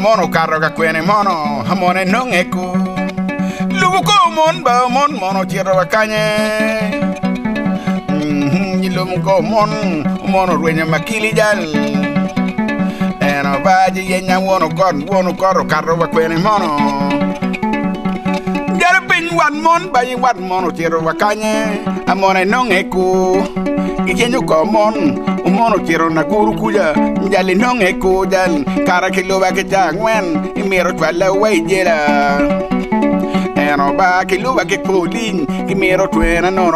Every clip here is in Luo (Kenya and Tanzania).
mono carro ga kwene mono amone non eku lugu ko mon ba mon mono tiro ga kanye ilum ko mon mono rwenya makili jal eno baji yenya wono koro carro ga kwene mono jare pin wan mon ba yin wan mono tiro ga kanye amone non eku ikenyu ko mon mono tiro na guru kuja njali non eku jal kara kilo ba ke jangwen imero twala way jela eno ba kilo ba ke polin imero twena no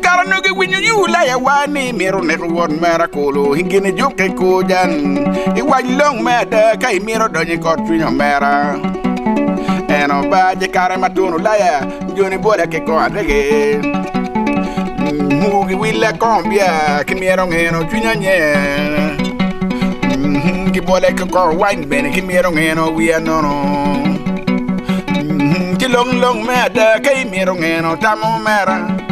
kara no ge winyu yula ya wani mero ne won mera kolo hingine joke ko jan I wan long meda kai mero donyi ko twinyo mera eno ba je kara matuno la ya joni boda ke ko adege mugi willa kombia kimiero ngeno twinyanye ki bole ko wine ben kimiero ngeno wi anono ki long meda kai miero ngeno tamu mera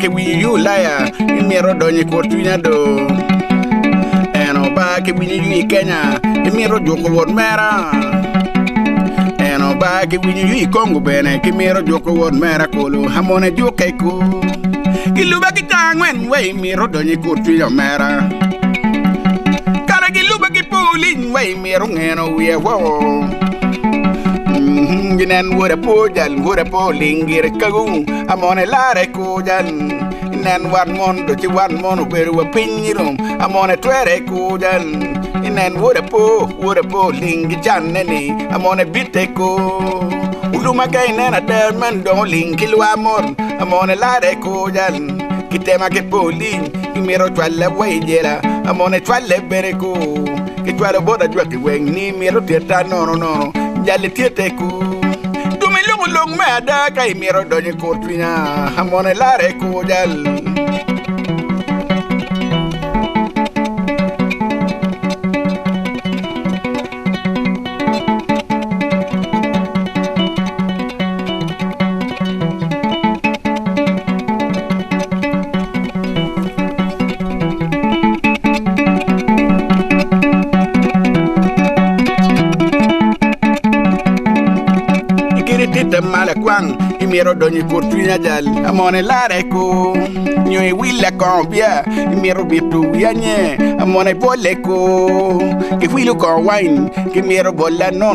ke wi yu laya imero donyi ko tunya do eno ba ke wi yu Kenya imero joko won mera eno ba ke wi yu Congo bene ke imero joko won mera kolo hamone joke ko gilu ba ki tangwen we imero donyi ko tunya mera kara gilu ba ki polin we imero ngeno wi wo ginen wore po lingir kagung amone lare ko jan inen wan mon do ci wan mon beru wa pinyirum amone twere ko jan inen wore po lingi janeni amone bitte ko uluma kay nena der man do lingi lwa mon amone lare ko jan kitema ke polin imero twala wayjera amone twale bere ko ke twala boda jwati weng ni mero teta no jale tiete ko long meda kai miro donyi ko twinya amone lare ko jal mala kwang imiro donyi ko twinya jal amone lare ko nyoy willa kombia imiro bitu yanye amone bolle ko ke wilu ko wine ke miro bolla no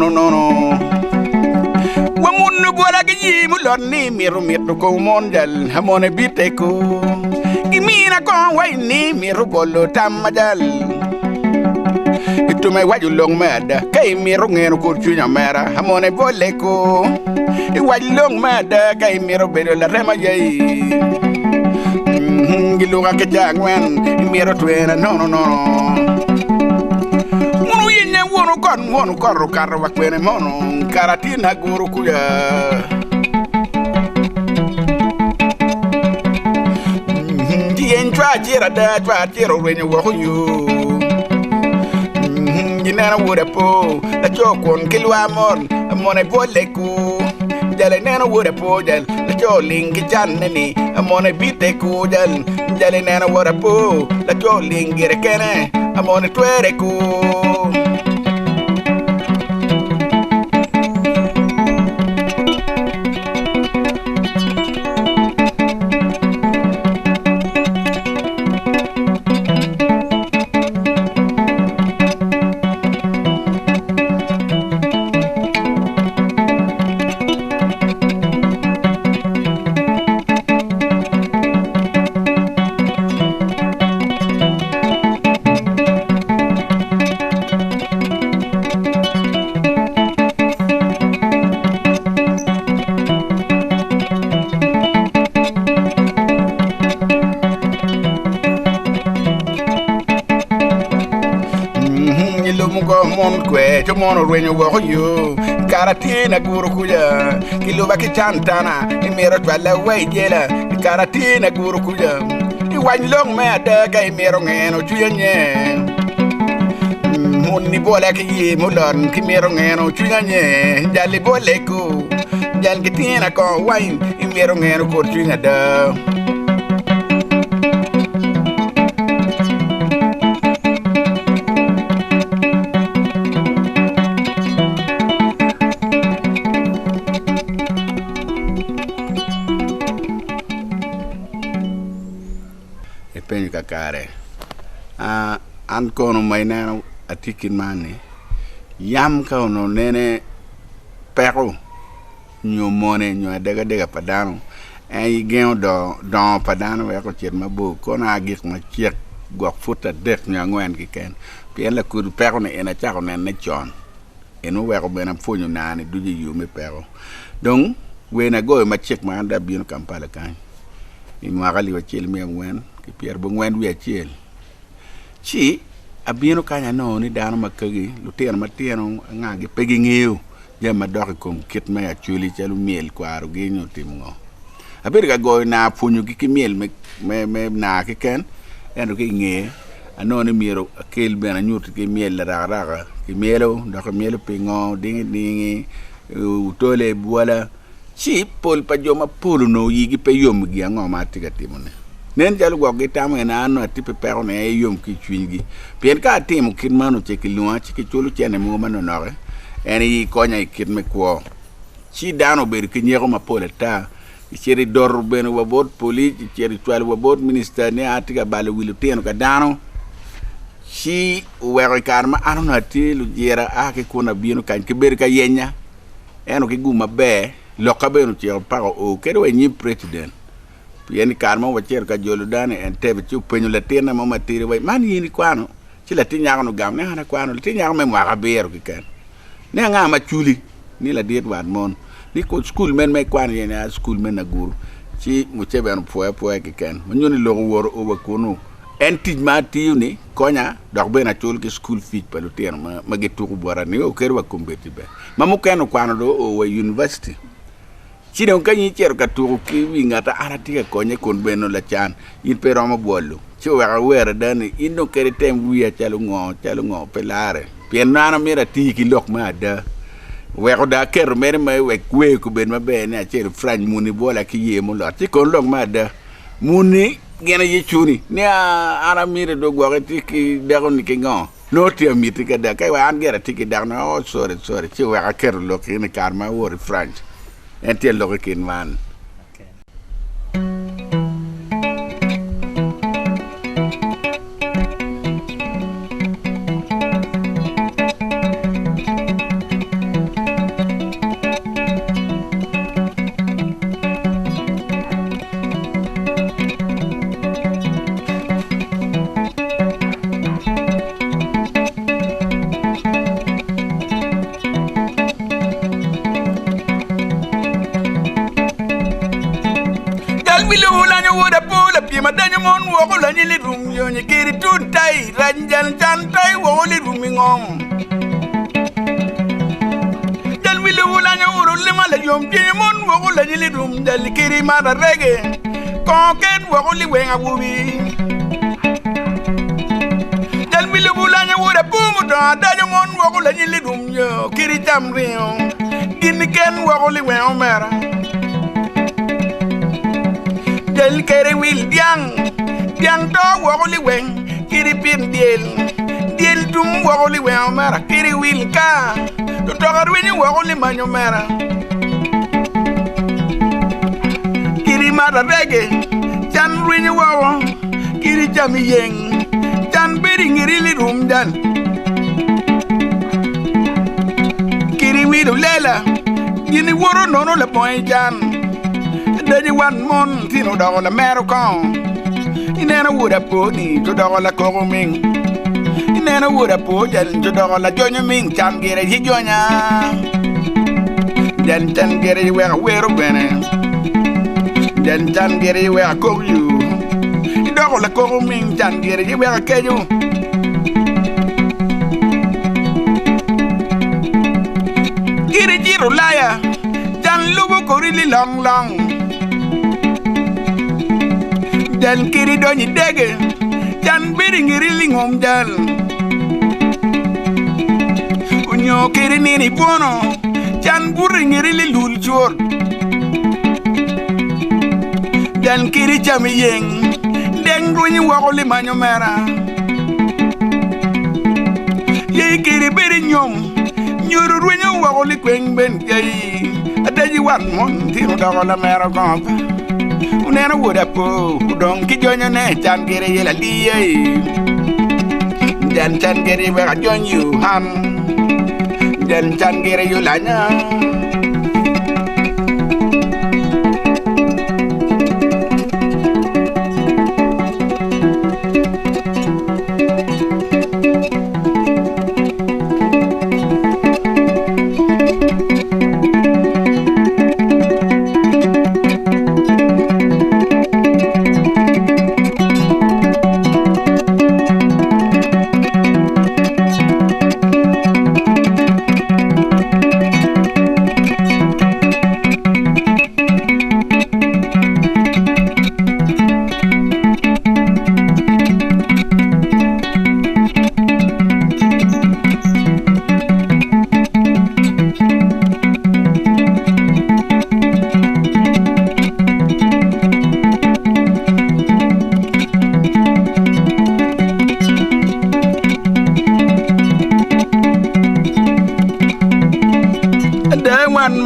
wamun bola ke yimu lonni miro mitu ko monjal amone bitte ko imina ko wine ni miro bollo tamajal itu mai waju long meda kay miro ngeno ko twinya mera amone bolle ko long mada kay miro bedo la rema jay giluga ke jangwen miro twena no munu yenya wono kor kar wa kwene mono karatina guru kuya yen twa tira wenye wo yu ginana wore po la chokon kilwa mon amone bolle ko jale nena wore po jal la cholingi janneni amone bite ko jal jale nena wore po la cholingi rekene amone twere ko to mono renyo wo yo karatina guru kuja kiluba ki chantana imero twala way jela karatina guru kuja I wan long me ada kay mero ngeno chuyanye Muni bola ki yi mulon ki mero ngeno chuyanye jali bole ku jal gitina ko wain imero ngeno ko chunya da penyu kakare an kono mainano atikin mane yam ka ono nene pero nyo mone nyo dega padano en gen do don padano we ko chet mabu kono agik ma chek gok futa dek nyangwen ki ken pien la kur pero ne ena chako ne chon enu we ko bena fonyo nane duje yume pero donc we na go ma chek ma anda bien Kampala kan imwagali wa chel me ngwen ki Pierre Bongwen wi achiel chi abino kanya no ni dano makagi lutien matieno ngagi pegi ngeu jama dok kom kit ma achuli chalu miel kwaro ginyo timngo abir ga go na punyu ki miel me na ki ken endo ki nge anone miero akel bena nyut ki miel raga ki mielo dok mielo pingo dingi utole buala chi pol pa joma polo no yigi pe yom gi ngoma tiga timone nen jalu go gita mo na no tipe pero ne yom ki chwingi pien ka tim kin manu che ki luwa chi ki chulu chene mo mano nore eni konya kit me ko chi dano ber ki nyego ma poleta cheri dor ben wabot poli cheri twal wabot minister ne atiga bale wilu teno ka dano chi wero karma anu ati lu jera ake kuna bino kan ki ber ka yenya eno ki guma be lokabe no che pa o kero enyi president Pieni karma wacher ka joludane en tebe chu penyo latina mama tiri way man yini kwano chi latinya no gam ne hana kwano latinya me mwa gaber ki ken ne nga ma chuli ni la diet wan mon ni ko school men me kwano yena school men na guru chi mu chebe no poe ki ken nyoni lo wor o ba kono en tijma tiuni konya dok be na chul ki school fee palutien ma gitu ko bora ni o kerwa kombeti be mamu ken kwano do o university Chine un kanyi cher ka turu ki wingata arati ka konye kon beno la chan in pe roma bolu chi wa wera dani indo kere tem wiya chalu ngo pelare pien nana mira ti ki lok ma da we ko da ker mere me we kwe ku ben ma be ne cher fraj muni bola ki yemo lo ti kon lok ma da muni gena ye chuni ne ara mira do gwa ti ki dago ni ki ngo no ti amiti ka da kai wa an gera ti ki da no sorry chi wa ker lok ni karma wori fraj Entiel lo que man. Madanya mon wo la ni li rum yo ni kiri tuntai ranjan chantai wo li rum ngom dal wi lu la nya uru le mala yom ti mon wo la ni li rum dal kiri ma da rege ko ken wo li we nga wubi dal wi lu la nya uru bu mu da danya mon wo la ni li rum yo kiri tamri yo gin ken wo li we o mera Del kere wil diang do wogoli wen kiri pin diel dum wogoli wen mara kiri wil ka do togar wen wogoli manyo mara kiri mara rege chan wen wowo kiri jami yeng chan beri ngiri li rum dan kiri wilu lela yini woro nono le point jan Dani wan mon tino do la American inena wuda poni to do la koroming inena wuda po jal to do la jonyo ming cham gere hi jonya dan tan gere we wero bene dan tan gere we ko yu do la koroming tan gere we keju Ulaya jan lubu korili long long jan kiri doni dege jan biringiri lingom jan unyo kiri nini bono jan buringiri li lul chor jan kiri chami yeng deng runyi wakoli manyo mera ye kiri biri nyom nyuru runyi wakoli kweng ben jayi adaji wan mon tiro dagola mera gompa unena woda po udong ki jonyo ne chan kiri yela liye jan chan kiri weka jonyu han jan chan kiri yulanya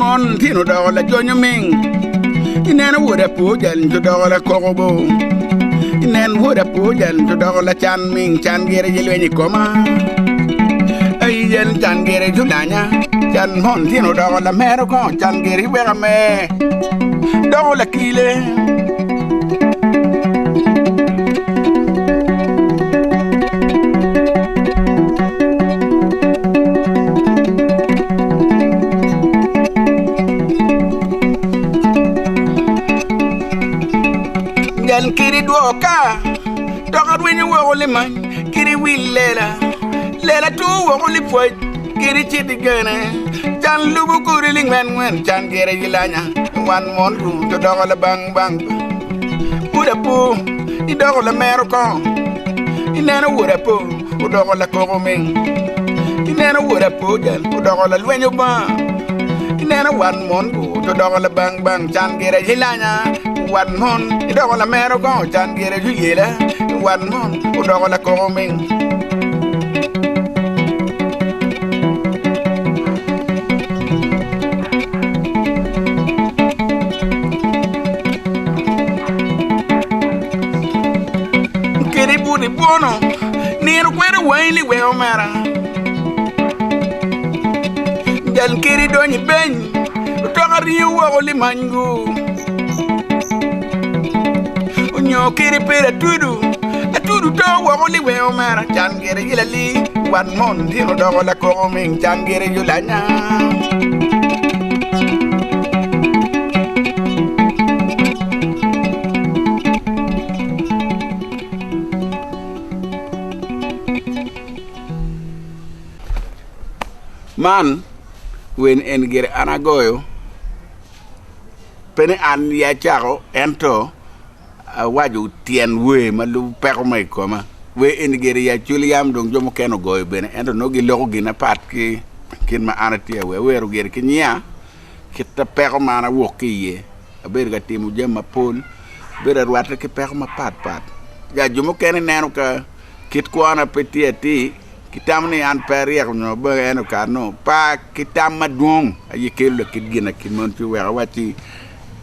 mon tino dogola jonyo ming inena woda pojal to dogola kogobo inen woda pojal to dogola chan ming chan gere jelweni koma ay yen chan gere julanya chan mon tino dogola mero ko chan gere wega me dogola kile kiri duoka doka dwenye wogoli man kiri wil lela tu wogoli poy kiri chiti gene chan lubu kuri ling men chan gere yilanya wan mon ru to dogola bang bang uda pu i dogola mero ko inena uda pu u dogola kogo ming inena uda pu jan u dogola lwenyo ba inena wan mon ru to dogola bang bang chan gere yilanya wan mon i dogola mero ko chan gere ju yela wan mon u dogola kogo ming kiri budi bono niru kwere waili we omera jal kiri doni ben toka riu wogoli mangu unyo kiri pere tudu to wogoli we omera chan gere yilali wan mon tino dogola kogo ming chan gere yulanya man wen en gere anagoyo pene an ya charo ento waju tien we malu pero mai koma we en gere ya chuliam dong jomo keno goyo bene ento no gi logo gina pat ki kin ma anatia we ru gere kinya kita pero mana woki ye aber ga timu jema pol bere ruata ki pero ma pat ya jomo kene nenu ka kit ko ana petieti kitam ni an perier no ba eno ka no pa kitam madong ayi kelo kit gina kin mon fi wera wati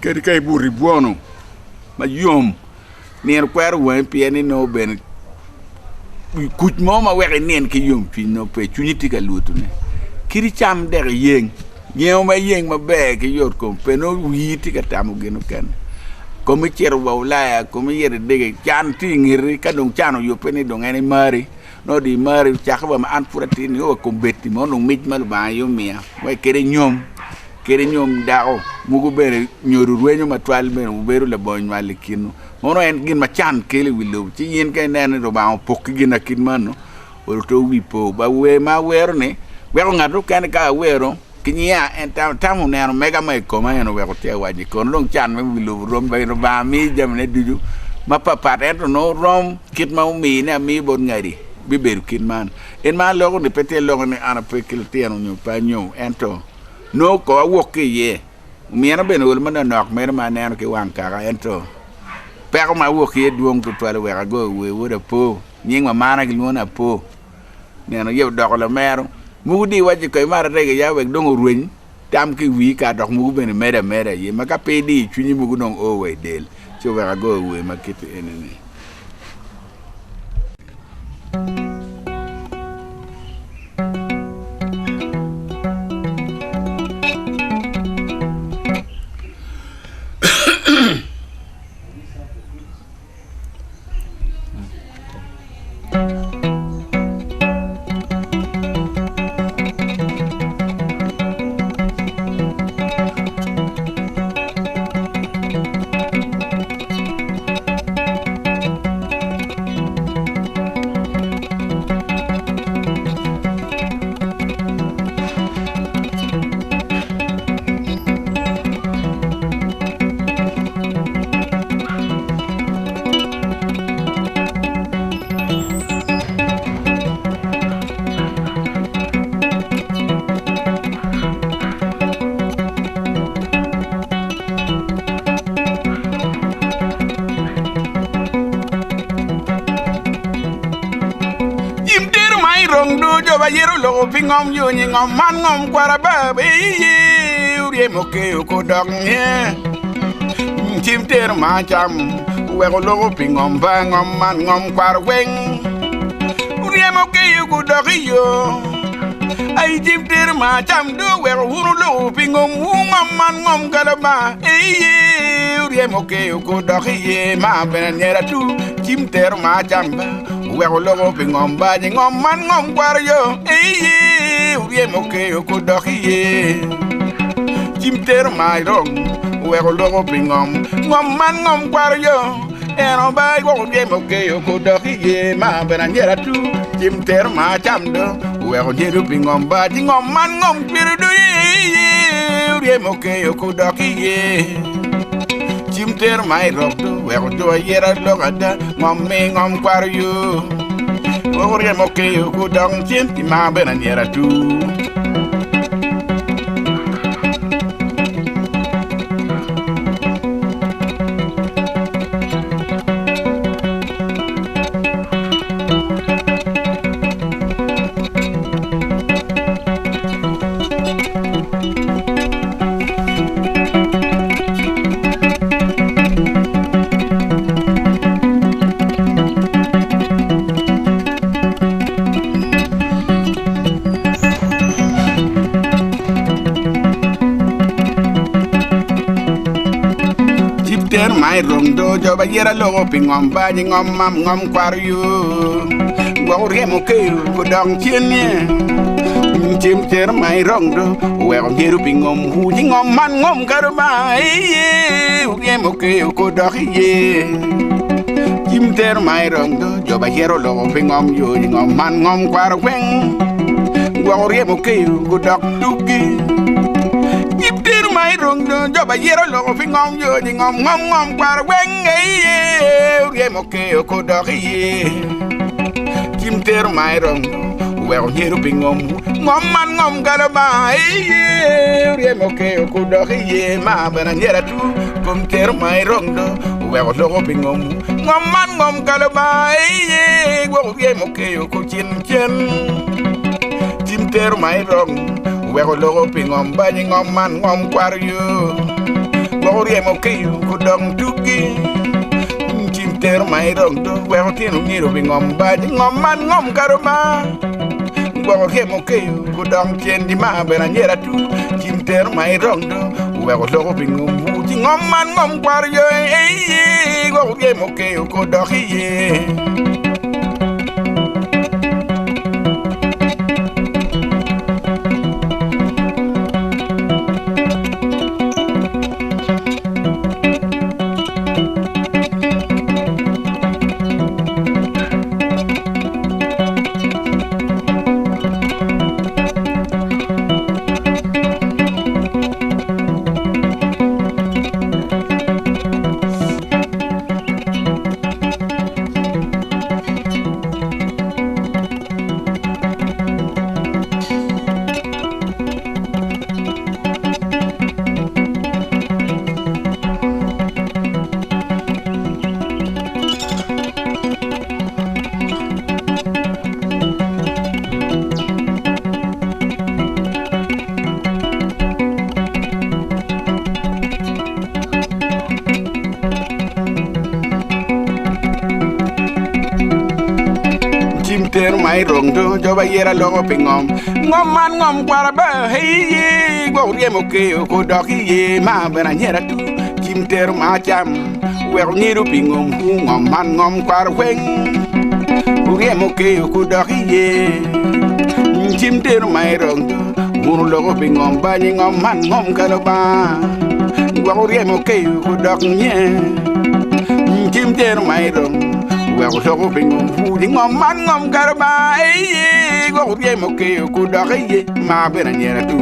kedi kay buri bono ma yom ni en kwar wen pieni no ben kuj moma were nen ki yom fi no pe chuniti ka lutune kiri cham der yeng nyeo ma yeng ma be ki yor ko pe no witi ka tamu gino ken komi cher wa ulaya komi yere dege chan ti ngiri ka dong chano yo pe ni dong ene mari no di mari chakba ma an puratin yo ko betti mo no mij mal ba yo mia way kere nyom dao mugo bere nyoru wenyo matwal bere beru le boñ wal kinu mono en gin ma chan kele wilo ci yin kay nen do ba pok gina kin mano o to wi po ba we ma wero ne wero ngado kan ka wero kinya en tam ne no mega mai ko ma no we ko te waji kon long chan me mi lu rom bay no ba mi jam ne duju ma papa en no rom kit ma mi ne mi bon ngari bi ber kin man en ma lo ni pete lo ni ana pe kil te no pa nyu ento no ko wo ke ye mi na ben wol man nok me ma ne no ke wan ka ento pe ko ma wo ke duong to to we go we wo da po nying ma mana ki no na po ne no ye do ko la mero mudi waji ko mara rege ya we dongo ruin tam ki wi ka dok mu ben mera ye maka pedi chuni mu gudong o we del so we go we makit enene yero lo pingom yo ni ngom man ngom kwara ba be uri mo ke ko dog nye tim ter ma cham we ko lo pingom ba ngom man ngom kwar weng uri mo ke ko dog yo ai tim ter ma cham do we ko lo pingom ngom man ngom kala ba uri mo ke ko dog ye ma ben nyera tu tim ter ma cham we ko lo pingom ba ngom man ngom kwar yo uye moke ko dokiye chimter mai rong we ko lo pingom ngom man ngom kwar yo eno ba ko uye moke ko dokiye ma benanyera tu chimter ma chamdo we ko jeru pingom ba ngom man ngom kwir do ye uye moke ko dokiye chimter mai rong we ko do yera lo gada ngom me ngom kwar yo ore mo ke ko dong chen ti ma bena nyera tu mai rong do jo ba yera lo pingom ba ni ngom mam ngom kwar yu go re mo ke ko dong chien ni chim ter mai rong do we on yeru pingom hu ni ngom man ngom kar ba ye mo ke ko do ye chim ter mai rong do jo ba yero lo pingom yu ni ngom man ngom kwar weng go re mo ke ko dok dugi mai rong do jo ba yero lo pingom yo ni ngom ngom kwar weng ye mo ke ko do ye chim ter mai rong we on yeru pingom ngom man ngom kar ba ye mo ke ko do ye ma bana nyera tu kom ter mai rong do we on lo pingom ngom man ngom kar ba ye mo ke ko chin chen chim ter mai rong we ko lo pingom ba ni ngom man ngom kwar yo go re mo ke ko dong dugi chim ter mai rong do we ko tinu ngiro pingom ba ni ngom man ngom karma go re mo ke ko dong chen di ma bena nyera tu chim ter mai rong do we ko lo pingom bu ti ngom man ngom kwar yo go re mo ke ko do ye ter mai rong do joba yera longo pingom ngom man ngom kwara ba hey go riemo ke ko dok ye ma bana nyera tu chim ter ma cham wer nyiru pingom ngom man ngom kwara weng riemo ke ko dok ye chim ter mai rong do buru longo pingom ba ni ngom man ngom kalo ba go riemo ke ko dok nye chim ter mai rong well so bing fu ngom man ngom karba e go ye mo ke ku da ye ma bena nyera tu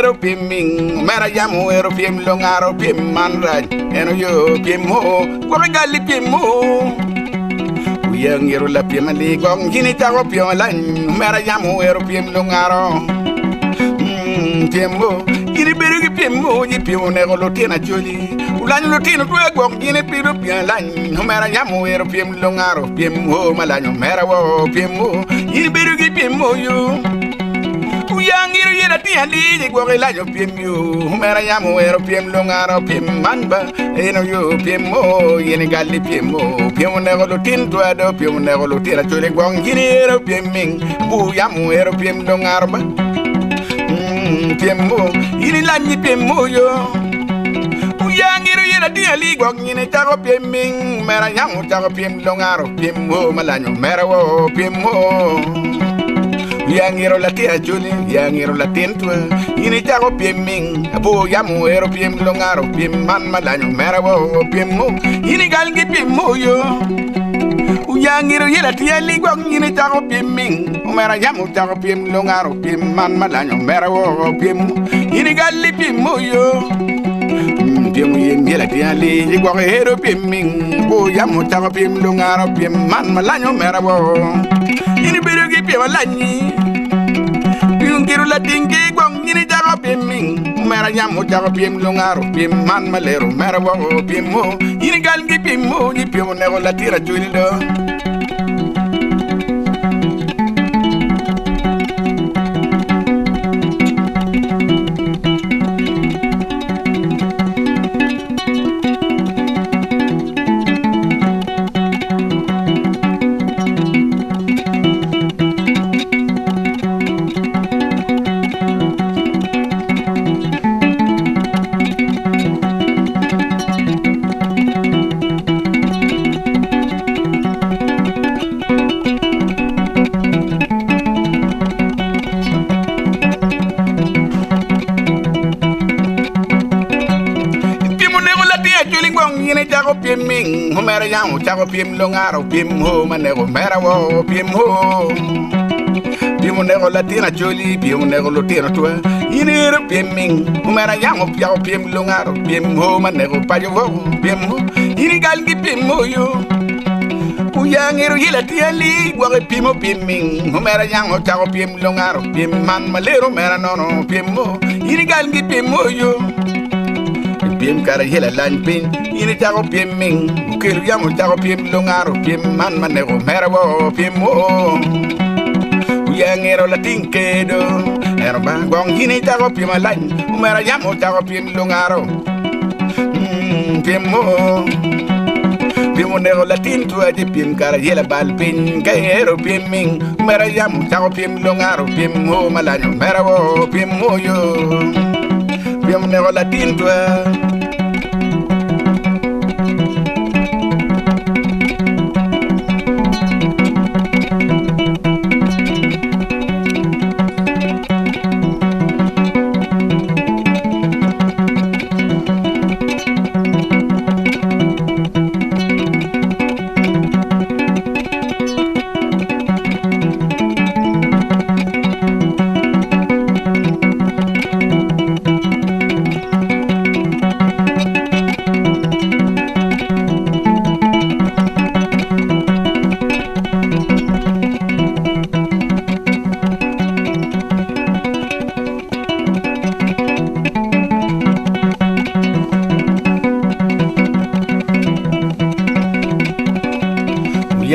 Ero pimming mera jamu ero pim longaro pim manraj eno yo pimmo ko gali pimmo uyang ero la pim li gong gini tago pim lan mera jamu ero pim longaro pimmo gini beru gi pimmo ni pim ne lo tina joli ulan lo tina to gong gini piru pim lan mera jamu ero pim longaro pimmo malanyo mera wo pimmo gini beru gi pimmo yo Yangiru yera tiandi di gwa la yo piem yo mera yamu ero piem longaro piem manba eno yo piem mo yene galli piem mo piem ne go tin to ado piem ne go tira chole gwa ngini ero piem ming bu yamu ero piem longaro ba piem mo yini lanyi piem mo yo Yangiru yera tiandi gwa ngini tago piem ming mera yamu tago piem longaro piem mo malanyo mera wo piem mo Yangiro la tia juli, yangiro la tintua Ini tago pieming, abu yamu ero piem longaro Piem man malanyo merawo piem mo Ini galgi piem mo yo Yangiro yela tia ligwag ini tago pieming Umera yamu tago piem longaro Piem man malanyo merawo piem mo Ini gali piem mo yo Piem yem yela tia ligwag ero pieming Abu yamu tago piem longaro Piem man malanyo merawo Ini berugi piem malanyi Yungiru la tingi gwang ini jago pieming Mera nyamu jago piem longaro Piem man malero mera wo piem mo Ini galgi piem mo Ni piem nego la tira juli do Jago pieming, homera yamu, jago piem longaro, piem ho, manego, mera wo, piem ho. Piem nego latina joli, piem nego latina tua. Inero pieming, homera yamu, jago piem longaro, piem ho, manego, payo wo, piem ho. Ini galgi piem ho yo. Uyangero yela tiali, wage pimo pieming, homera yamu, jago piem longaro, piem man malero, mera nono, piem ho. Ini galgi piem ho yo. piem kara yela lan pin ini tago piem ming ukelu yamu tago piem longaro piem man manero merabo piem mo uyangero la tinkedo erba gong ini tago piem lan umera yamu tago piem longaro piem mo piem nero la tinto adi piem kara yela bal pin kayero piem ming umera yamu tago piem longaro piem mo malanyo merabo piem mo yo piem nero la tinto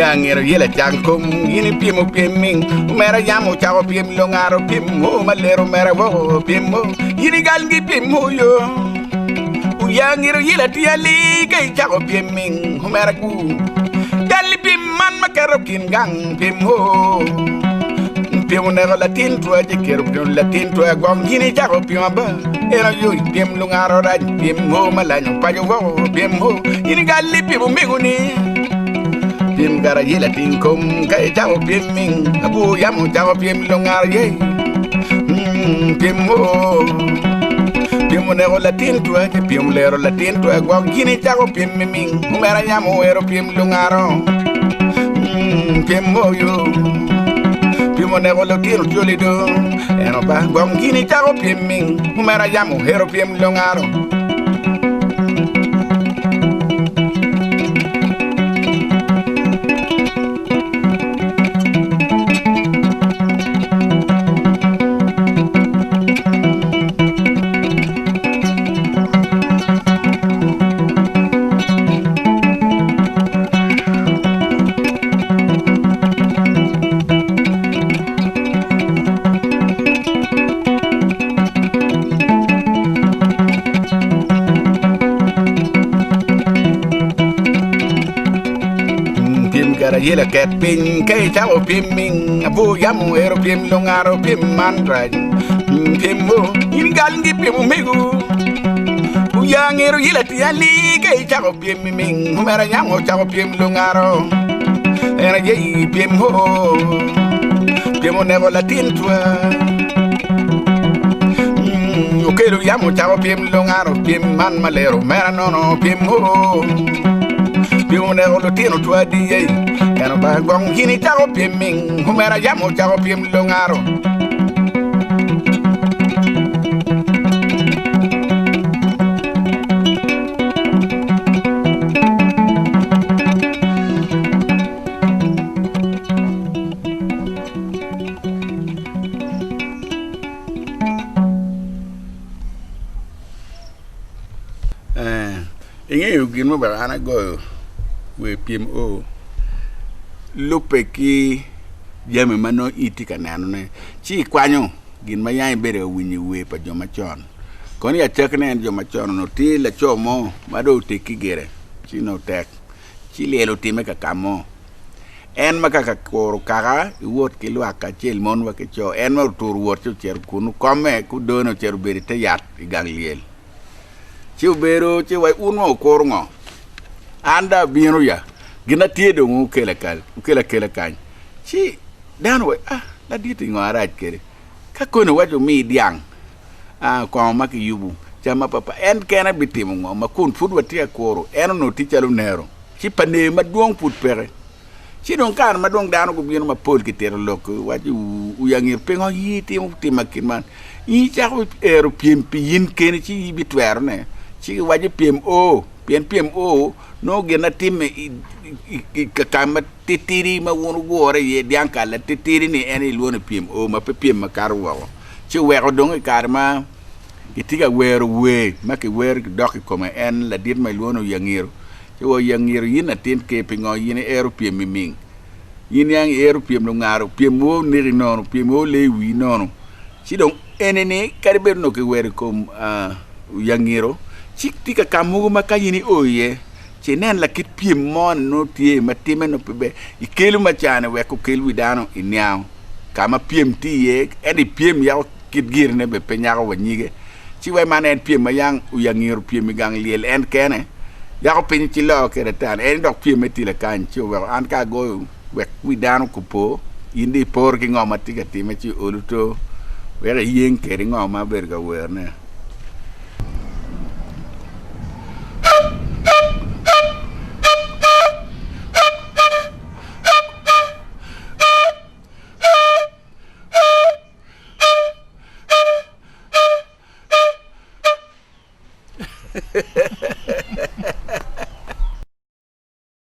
Yangero yela jankum yini pimo pimming mera yamu chago pim longaro pimmo malero mera wo pimmo yini galgi pimmo yo yangero yela tiali kay chago pimming mera ku galli pim man makaro kin gang pimmo pimo nero latin to aje kero pim latin to agom yini chago pimba era yo pim longaro raj pimmo malanyo pajo wo pimmo yini galli pimo miguni pim gara yela tinkom kay tawo pim ming abu yamu tawo pim longar ye pim mo pim ne ro latin to ke pim lero latin to go gini tawo pim ming mera yamu ero pim longaro pim mo yo pim ne ro latin to lido ero ba go gini tawo pim ming mera yamu ero pim longaro yela ket pin kay tawo pim ming abu yamu ero pim longaro pim mandraj pim mo yin gal ngi pim megu uyangero yela tiali kay tawo pim ming mera yamu tawo pim longaro era ye pim ho pim ne la tintwa ukelo yamu tawo pim longaro pim man malero mera nono pim ho pim ne lo tino to adi ye era ba gong hini tawo pim ming humera yamu tawo pim longaro inge yugin mo ba ana go we PMO lupe ki jame mano iti kanano ne chi kwanyo gin mayai bere winyi we pa joma chon koni ya tek ne joma chon no ti la chomo mado te kigere chi no tek chi lelo time ka kamo en maka ka koro kara wot ki lwa ka chel mon wa ke cho en ma tur wot chu cher kunu komme ku dono cher bere te yat igang liel chi bero chi wai uno korngo anda biro ya gina tiedo ngu kele kan chi dan we la diti ngara kere ka kono wajo mi diang ko ma ki yubu chama papa en kena bitimo ngo ma kun fud watia koro en no ti chalo nero chi pane ma duong put pere chi don kan ma dong dano ko bino ma pol ki tero lok wajo uyangir pengo yiti mu timakin man I cha ko ero piem yin ken chi bitwer ne chi wajo PMO no gena tim ka kama titiri ma wonu gore ye dianka la titiri ni eni luone PMO ma pe piem ma karwa chi wero dong karma Kitiga wer we make wer doki kome en la dit mai luono yangiro che wo yangiro yin atin ke pingo yin eru piem miming yin yang eru piem lo ngaro piem wo niri nono piem wo le wi nono si dong enene kariber no ke wer kom yangiro chik tika kamugo maka yini oye che nen la kit piem mon no tie matime no pebe ikelu machane we ko kelu widano inyao kama piem tie edi piem yaw kit girne be penyago wanyige ci way manen piem yang uyangir piem gang liel en kene ya ko pin ci lo ke retan en dok piem ti le kan ci we an ka go we wi danu ko po indi por ki ngoma ti ga ti me ci oluto we re yen ke ri ngoma ber ga werne